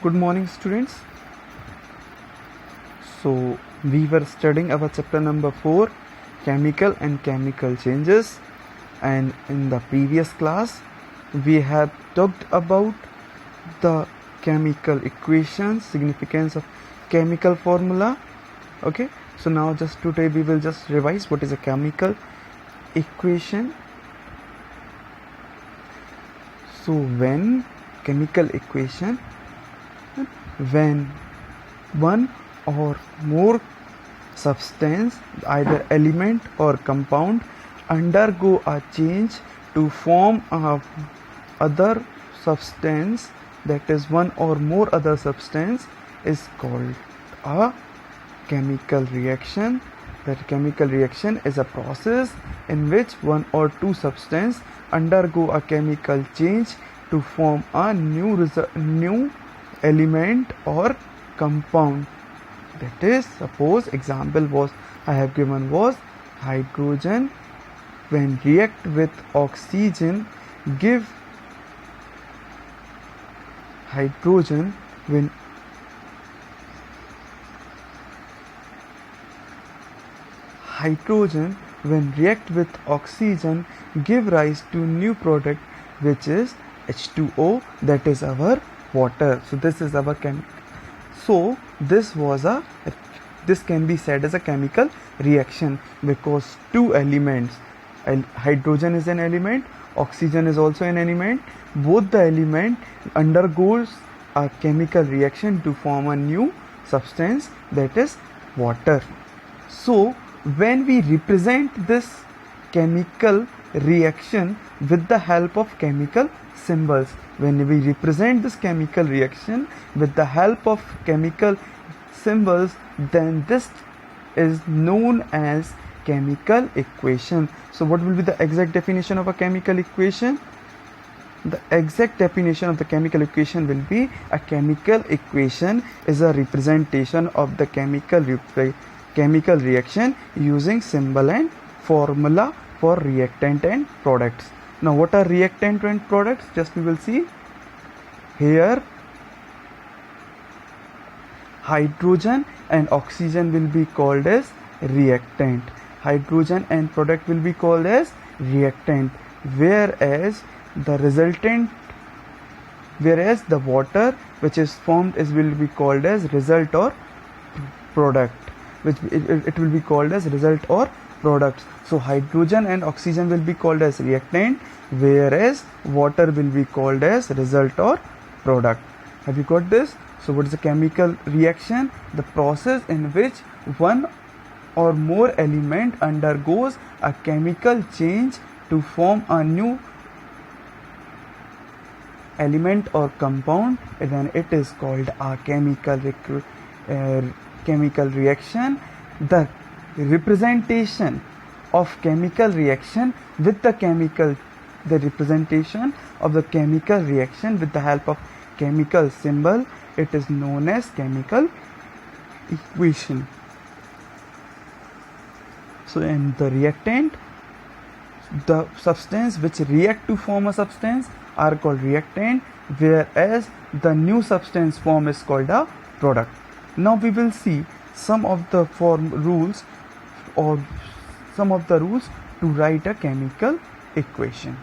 Good morning, students. So we were studying our chapter number 4, chemical and chemical changes, and in the previous class we have talked about the chemical equations, significance of chemical formula. Okay, so now just today we will just revise what is a chemical equation. So when one or more substance, either element or compound, undergo a change to form a other substance, that is one or more other substance, is called a chemical reaction. That chemical reaction is a process in which one or two substances undergo a chemical change to form a new element or compound. That is, suppose example was I have given was hydrogen when react with oxygen give hydrogen when react with oxygen give rise to new product, which is H2O, that is our water. So this is our so this can be said as a chemical reaction, because two elements, hydrogen is an element, oxygen is also an element, both the element undergoes a chemical reaction to form a new substance, that is water. So when we represent this chemical reaction with the help of chemical symbols, when we represent this chemical reaction with the help of chemical symbols, then this is known as chemical equation. So what will be the exact definition of a chemical equation? The exact definition of the chemical equation will be: a chemical equation is a representation of the chemical reaction using symbol and formula for reactant and products. Now what are reactant and products? Just we will see here. Hydrogen and oxygen will be called as reactant. Hydrogen and product will be called as reactant, whereas the water which is formed will be called as result or product, which it will be called as result or products. So hydrogen and oxygen will be called as reactant, whereas water will be called as result or product. Have you got this? So what is a chemical reaction? The process in which one or more element undergoes a chemical change to form a new element or compound, and then it is called a chemical reaction. The representation of chemical reaction with the representation of the chemical reaction with the help of chemical symbol, it is known as chemical equation. So in the reactant, the substance which react to form a substance are called reactant, whereas the new substance form is called a product. Now we will see some of the rules to write a chemical equation.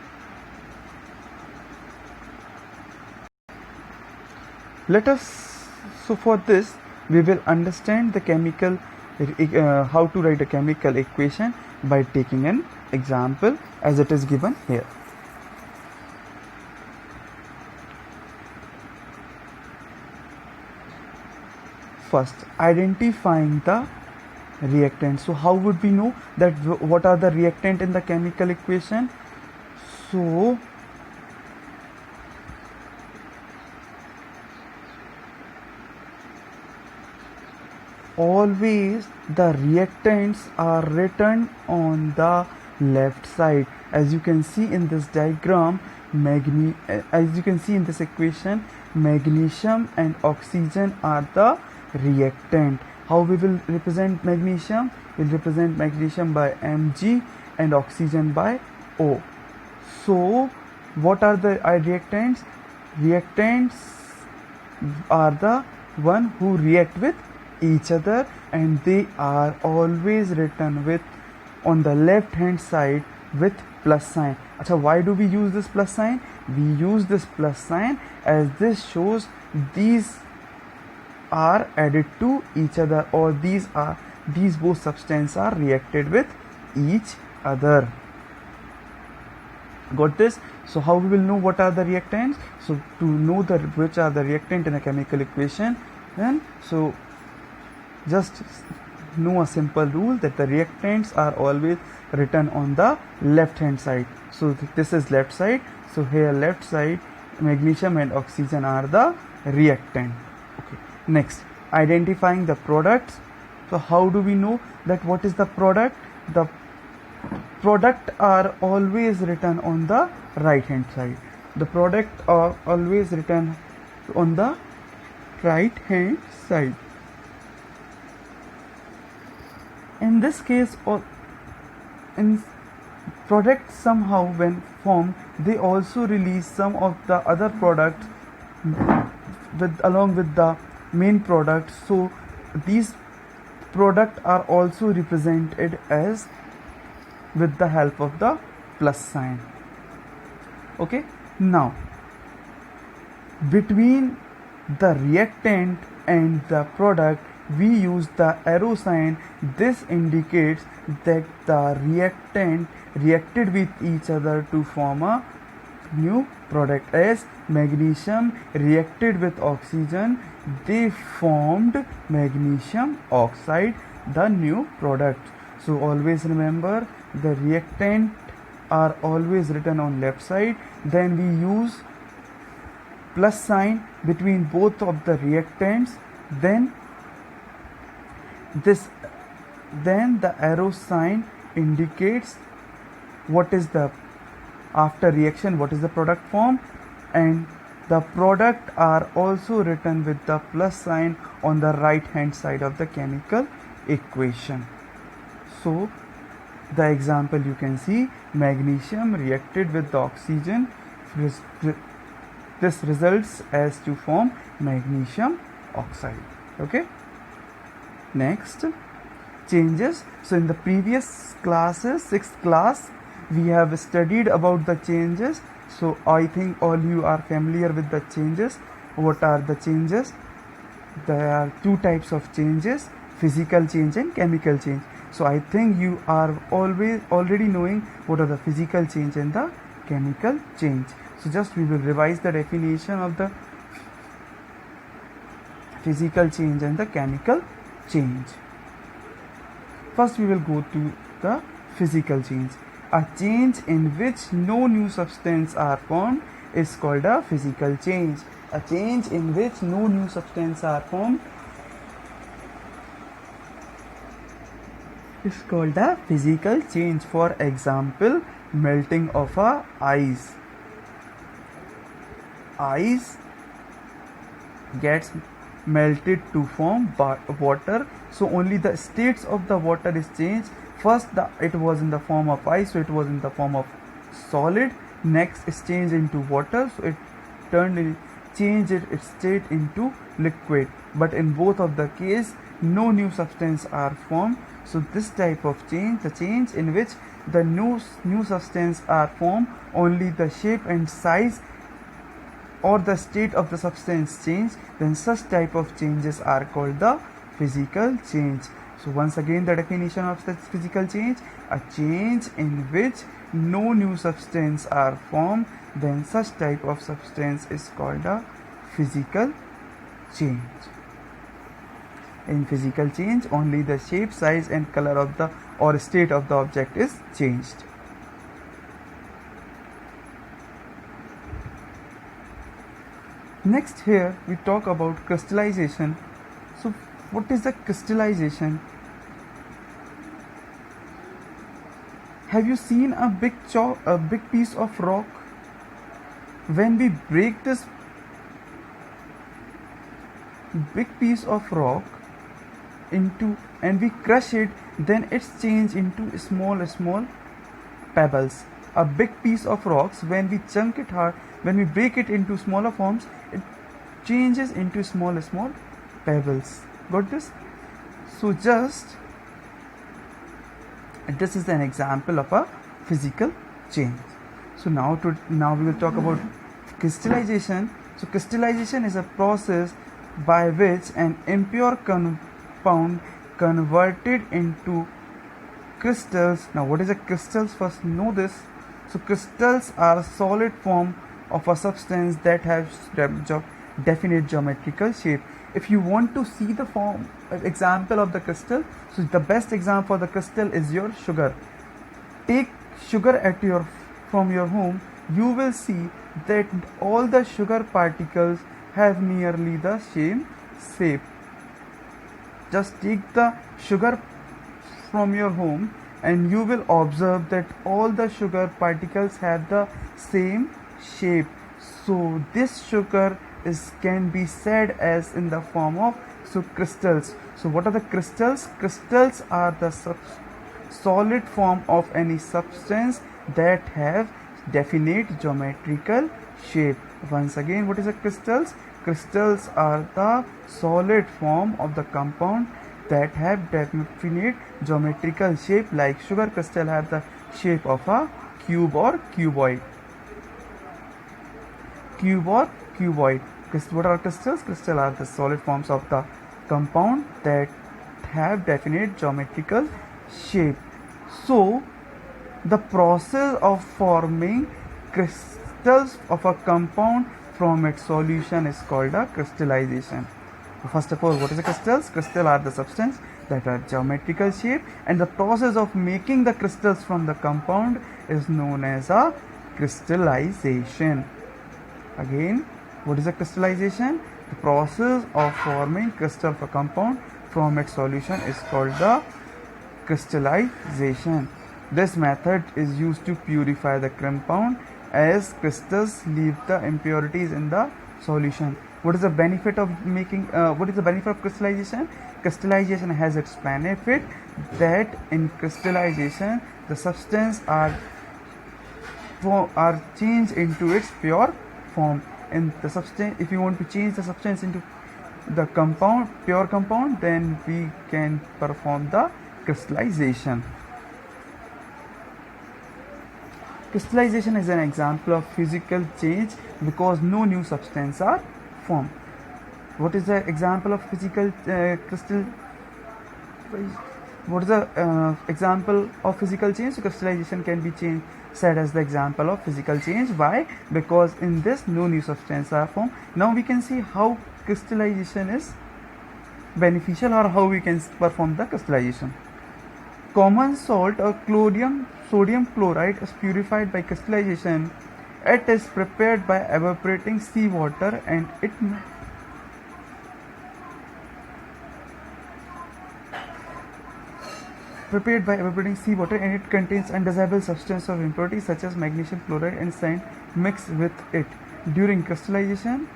So for this we will understand the how to write a chemical equation by taking an example as it is given here. First, identifying the reactant. So how would we know that what are the reactant in the chemical equation? So always the reactants are written on the left side. As you can see in this diagram, as you can see in this equation, magnesium and oxygen are the reactant. How we will represent magnesium? We'll represent magnesium by Mg and oxygen by O. So what are the reactants? Reactants are the one who react with each other, and they are always written with on the left hand side with plus sign. Acha, why do we use this plus sign? We use this plus sign as this shows these are added to each other, or these both substances are reacted with each other. Got this? So how we will know what are the reactants? So to know which are the reactant in a chemical equation, then so just know a simple rule that the reactants are always written on the left hand side. So this is left side. So here left side, magnesium and oxygen are the reactant. Okay. Next, identifying the products. So how do we know that what is the product? The product are always written on the right hand side. The product are always written on the right hand side. In this case, or in products somehow when formed, they also release some of the other products along with the main product. So these products are also represented as with the help of the plus sign. Okay, now between the reactant and the product we use the arrow sign. This indicates that the reactant reacted with each other to form a new product. As magnesium reacted with oxygen, they formed magnesium oxide, the new product. So always remember, the reactant are always written on left side. Then we use plus sign between both of the reactants. Then the arrow sign indicates what is the after reaction, what is the product form, and the product are also written with the plus sign on the right hand side of the chemical equation. So the example you can see, magnesium reacted with the oxygen, this results as to form magnesium oxide. Okay, next, changes. So in the previous classes, 6th class, we have studied about the changes. So I think all you are familiar with the changes. What are the changes? There are two types of changes: physical change and chemical change. So I think you are already knowing what are the physical change and the chemical change. So just we will revise the definition of the physical change and the chemical change. First we will go to the physical change. A change in which no new substance are formed is called a physical change. A change in which no new substance are formed is called a physical change. For example, melting of a ice. Ice gets melted to form water. So only the states of the water is changed. First it was in the form of ice, so it was in the form of solid. Next it's changed into water, so it changed its state into liquid. But in both of the case, no new substance are formed. So this type of change, the change in which the new substance are formed, only the shape and size or the state of the substance change, then such type of changes are called the physical change. So once again, the definition of such physical change: a change in which no new substance are formed, then such type of substance is called a physical change. In physical change, only the shape, size and color of the or state of the object is changed. Next, here we talk about crystallization. So what is the crystallization? Have you seen a big piece of rock? When we break this big piece of rock into and we crush it, then it's changed into small pebbles. A big piece of rocks, when we chunk it hard, when we break it into smaller forms, changes into small pebbles. Got this? So just this is an example of a physical change. So now we will talk about crystallization. So crystallization is a process by which an impure compound converted into crystals. Now what is a crystals? First know this. So crystals are a solid form of a substance that has definite geometrical shape. If you want to see the form example of the crystal, so the best example for the crystal is your sugar. Take sugar from your home, you will see that all the sugar particles have nearly the same shape. Just take the sugar from your home and you will observe that all the sugar particles have the same shape. So this sugar can be said as in the form of crystals. So what are the crystals? Crystals are the solid form of any substance that have definite geometrical shape. Once again, what is a crystals? Crystals are the solid form of the compound that have definite geometrical shape, like sugar crystal have the shape of a cube or cuboid. What are crystals? Crystals are the solid forms of the compound that have definite geometrical shape. So the process of forming crystals of a compound from its solution is called a crystallization. First of all, what is a crystals? Crystals are the substance that are geometrical shape, and the process of making the crystals from the compound is known as a crystallization. Again, what is a crystallization? The process of forming crystal of a compound from its solution is called the crystallization. This method is used to purify the compound as crystals leave the impurities in the solution. What is the benefit of crystallization? Crystallization has its benefit that in crystallization the substance are changed into its pure form. In the substance, if you want to change the substance into the pure compound, then we can perform the crystallization. Crystallization is an example of physical change because no new substance are formed. What is the example of physical crystal? What is the example of physical change? So crystallization can be said as the example of physical change. Why? Because in this no new substance are formed. Now we can see how crystallization is beneficial or how we can perform the crystallization. Common salt or sodium chloride is purified by crystallization. It is prepared by evaporating seawater and it contains undesirable substances of impurity such as magnesium chloride and sand mixed with it. During crystallization,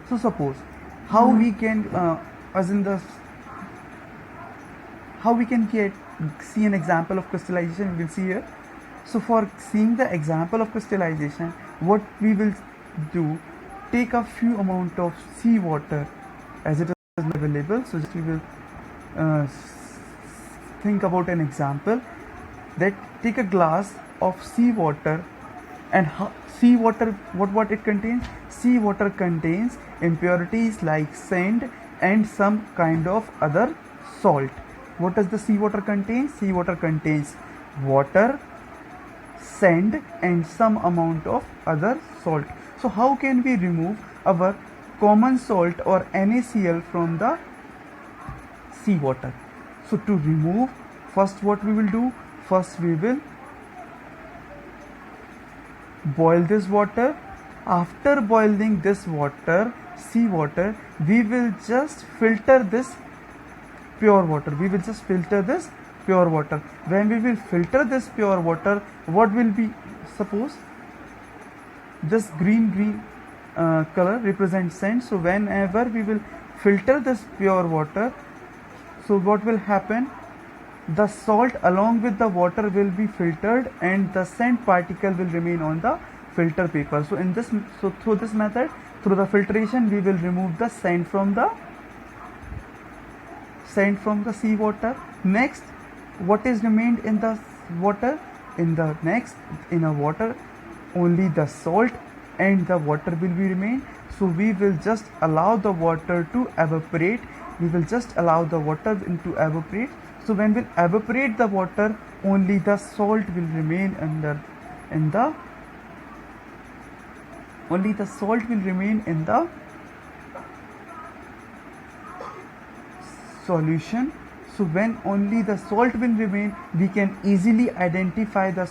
so suppose how we can see an example of crystallization, we will see here. So for seeing the example of crystallization, what we will do, take a few amount of seawater as it is available. So just we will think about an example that take a glass of seawater, and seawater, what it contains? Seawater contains impurities like sand and some kind of other salt. What does the seawater contain? Seawater contains water, sand and some amount of other salt. So how can we remove our common salt or NaCl from the seawater? So to remove, first what we will do? First we will boil this water. After boiling this water, seawater, we will just filter this pure water. When we will filter this pure water, what will be? Suppose this green color represents sand. So whenever we will filter this pure water, so what will happen? The salt along with the water will be filtered and the scent particle will remain on the filter paper. So through this method, through the filtration, we will remove the scent from the seawater. Next, what is remained in the water? In a water, only the salt and the water will be remain. So we will just allow the water to evaporate. So when we evaporate the water, only the salt will remain in the solution. So when only the salt will remain, we can easily identify the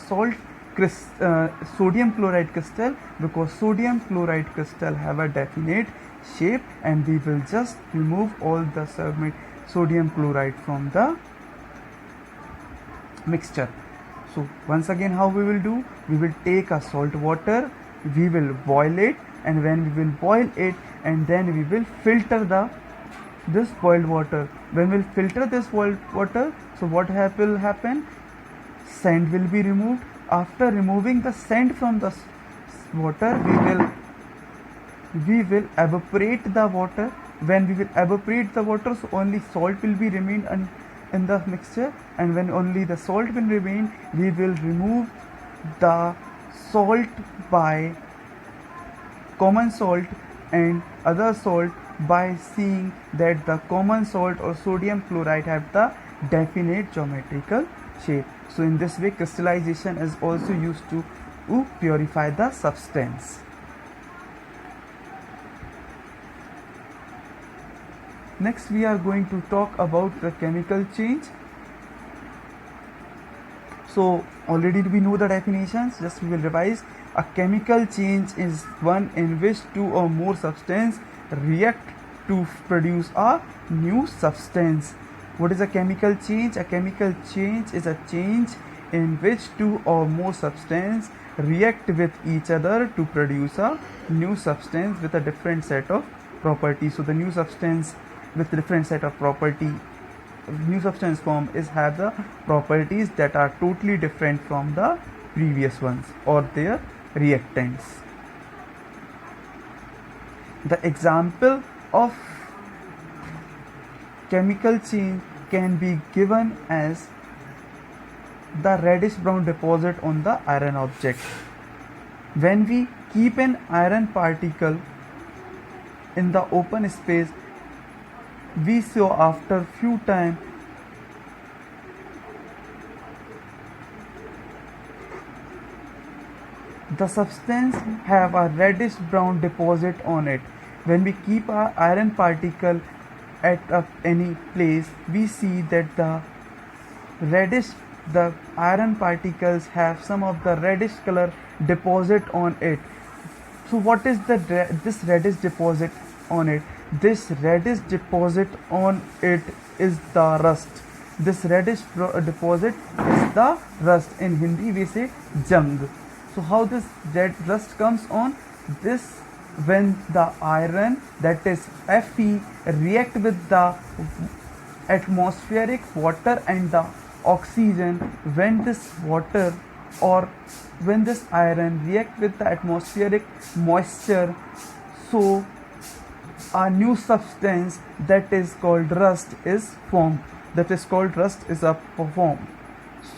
sodium chloride crystal, because sodium chloride crystal have a definite shape, and we will just remove all the sodium chloride from the mixture. So once again, how we will do? We will take a salt water, we will boil it, and when we will boil it, and then we will filter this boiled water. When we'll filter this boiled water, so what will happen? Sand will be removed. After removing the sand from the water, we will evaporate the water. When we will evaporate the water, so only salt will be remain in the mixture, and when only the salt will remain, we will remove the salt by common salt and other salt by seeing that the common salt or sodium chloride have the definite geometrical shape. So in this way, crystallization is also used to purify the substance. Next, we are going to talk about the chemical change. So already we know the definitions, just we will revise. A chemical change is one in which two or more substances react to produce a new substance. What is a chemical change? A chemical change is a change in which two or more substances react with each other to produce a new substance with a different set of properties. So the new substance with different set of property, new substance form have the properties that are totally different from the previous ones or their reactants. The example of chemical change can be given as the reddish brown deposit on the iron object. When we keep an iron particle in the open space, we saw after few time the substance have a reddish brown deposit on it. When we keep our iron particle at any place, we see that the iron particles have some of the reddish color deposit on it. So what is this reddish deposit on it? This reddish deposit on it is the rust. This reddish deposit is the rust. In Hindi we say jung. So how this red rust comes on? This when the iron, that is Fe, react with the atmospheric water and the oxygen. When this water or when this iron react with the atmospheric moisture, so a new substance that is called rust is formed.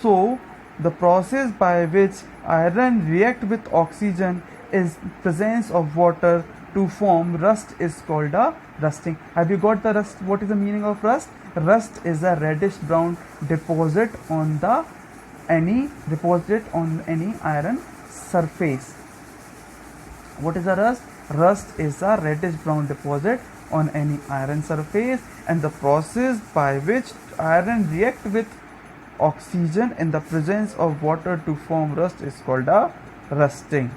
So the process by which iron react with oxygen is presence of water to form rust is called a rusting. Have you got the rust? What is the meaning of rust? Rust is a reddish brown deposit on any iron surface. What is a rust? Rust is a reddish brown deposit on any iron surface, and the process by which iron react with oxygen in the presence of water to form rust is called a rusting.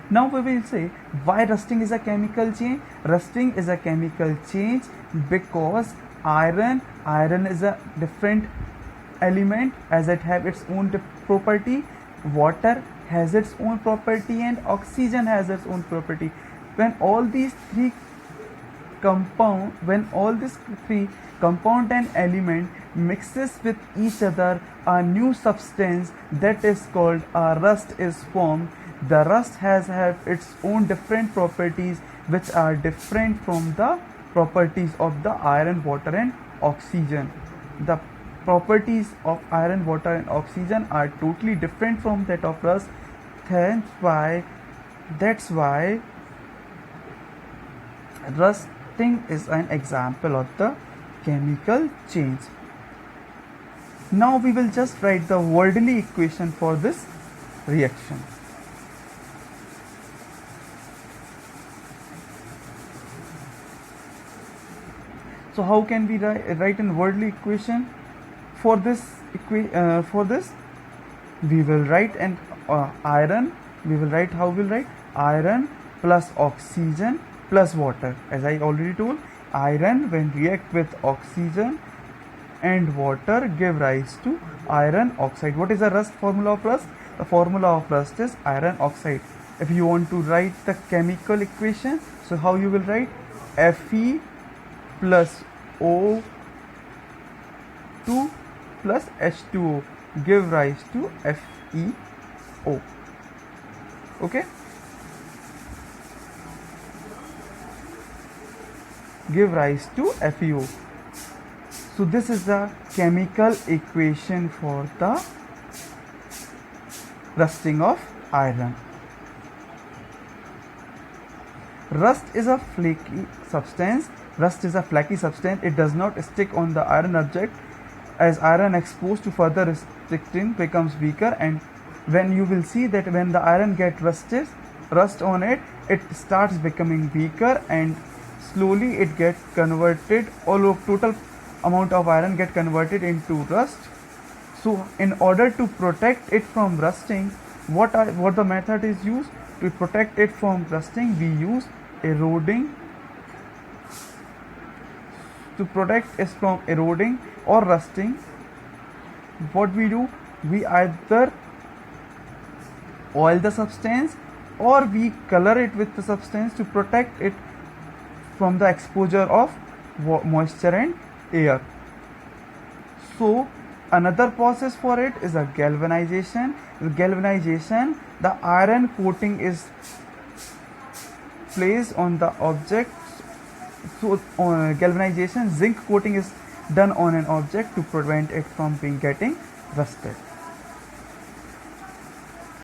Now we will say why rusting is a chemical change. Rusting is a chemical change because iron is a different element as it have its own property, water has its own property, and oxygen has its own property. When all these three compound, when all these three compound and element mixes with each other, a new substance that is called a rust is formed. The rust has its own different properties which are different from the properties of the iron, water and oxygen. The properties of iron, water and oxygen are totally different from that of rust. That's why rusting is an example of the chemical change. Now we will just write the Wordley equation for this reaction. So how can we write in Wordley equation? For this we will write an iron. We will write, how we'll write, iron plus oxygen plus water. As I already told, iron when react with oxygen and water give rise to iron oxide. What is the rust formula of rust? The formula of rust is iron oxide. If you want to write the chemical equation, so how you will write? Fe plus O2 plus H2O give rise to FeO. Okay, give rise to FeO. So this is the chemical equation for the rusting of iron. Rust is a flaky substance. Rust is a flaky substance. It does not stick on the iron object. As iron exposed to further restricting becomes weaker, and when you will see that when the iron gets rust on it, it starts becoming weaker and slowly it gets converted, all of total amount of iron get converted into rust. So in order to protect it from rusting, what the method is used to protect it from rusting? We use eroding. To protect it from eroding or rusting, what we do, we either oil the substance or we color it with the substance to protect it from the exposure of moisture and air. So another process for it is a galvanization. With galvanization, the iron coating is placed on the object. So galvanization, zinc coating is done on an object to prevent it from getting rusted.